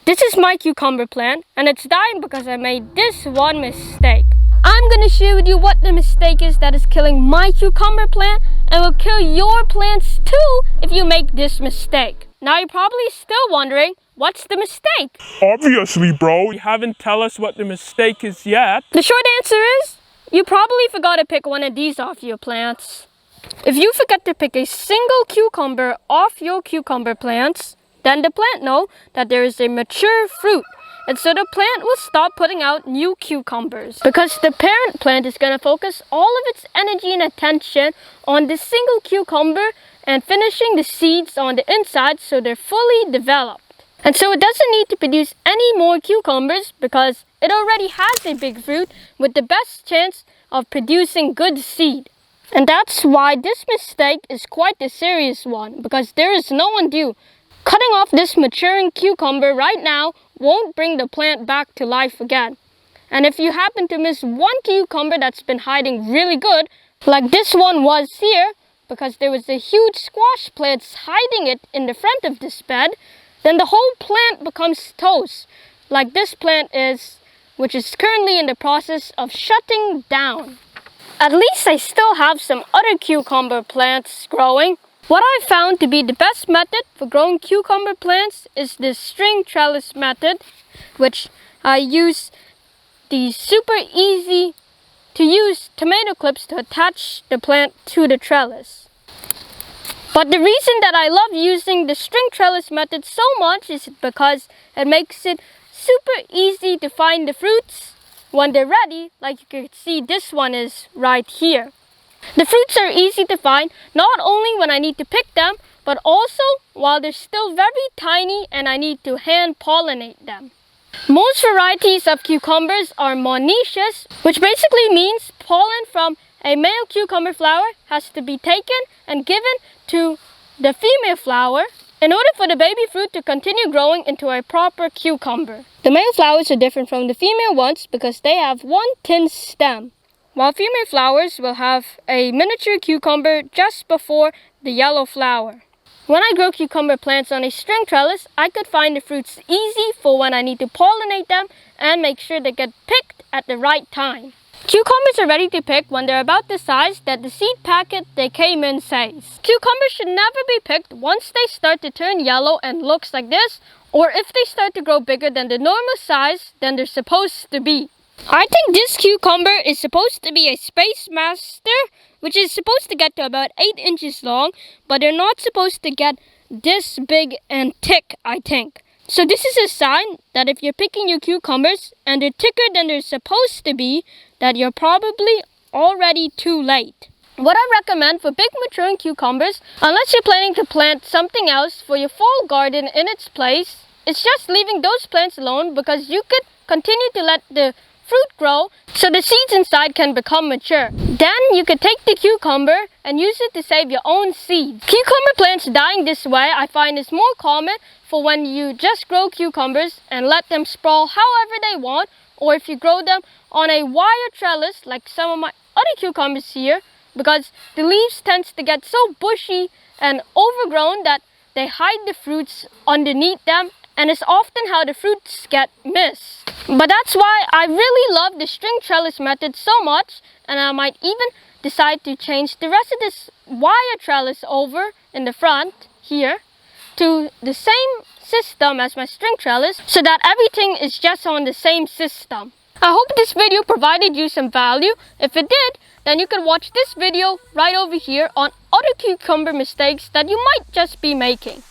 This is my cucumber plant and it's dying because I made this one mistake. I'm gonna share with you what the mistake is that is killing my cucumber plant and will kill your plants too if you make this mistake. Now you're probably still wondering, what's the mistake? Obviously, bro, you haven't tell us what the mistake is yet. The short answer is, you probably forgot to pick one of these off your plants. If you forget to pick a single cucumber off your cucumber plants, then the plant know that there is a mature fruit, and so the plant will stop putting out new cucumbers. Because the parent plant is going to focus all of its energy and attention on the single cucumber and finishing the seeds on the inside so they're fully developed. And so it doesn't need to produce any more cucumbers because it already has a big fruit with the best chance of producing good seed. And that's why this mistake is quite a serious one, because there is no undue. Cutting off this maturing cucumber right now won't bring the plant back to life again. And if you happen to miss one cucumber that's been hiding really good, like this one was here, because there was a huge squash plant hiding it in the front of this bed, then the whole plant becomes toast, like this plant is, which is currently in the process of shutting down. At least I still have some other cucumber plants growing. What I found to be the best method for growing cucumber plants is the string trellis method, which I use the super easy to use tomato clips to attach the plant to the trellis. But the reason that I love using the string trellis method so much is because it makes it super easy to find the fruits when they're ready, like you can see this one is right here. The fruits are easy to find not only when I need to pick them, but also while they're still very tiny and I need to hand pollinate them. Most varieties of cucumbers are monoecious, which basically means pollen from a male cucumber flower has to be taken and given to the female flower in order for the baby fruit to continue growing into a proper cucumber. The male flowers are different from the female ones because they have one thin stem, while female flowers will have a miniature cucumber just before the yellow flower. When I grow cucumber plants on a string trellis, I could find the fruits easy for when I need to pollinate them and make sure they get picked at the right time. Cucumbers are ready to pick when they're about the size that the seed packet they came in says. Cucumbers should never be picked once they start to turn yellow and looks like this, or if they start to grow bigger than the normal size than they're supposed to be. I think this cucumber is supposed to be a Space Master, which is supposed to get to about 8 inches long, but they're not supposed to get this big and thick, I think. So this is a sign that if you're picking your cucumbers and they're thicker than they're supposed to be, that you're probably already too late. What I recommend for big maturing cucumbers, unless you're planning to plant something else for your fall garden in its place, is just leaving those plants alone because you could continue to let the fruit grow so the seeds inside can become mature. Then you could take the cucumber and use it to save your own seeds. Cucumber plants dying this way I find is more common for when you just grow cucumbers and let them sprawl however they want, or if you grow them on a wire trellis like some of my other cucumbers here, because the leaves tends to get so bushy and overgrown that they hide the fruits underneath them, and it's often how the fruits get missed. But that's why I really love the string trellis method so much, and I might even decide to change the rest of this wire trellis over in the front here to the same system as my string trellis so that everything is just on the same system. I hope this video provided you some value. If it did, then you can watch this video right over here on other cucumber mistakes that you might just be making.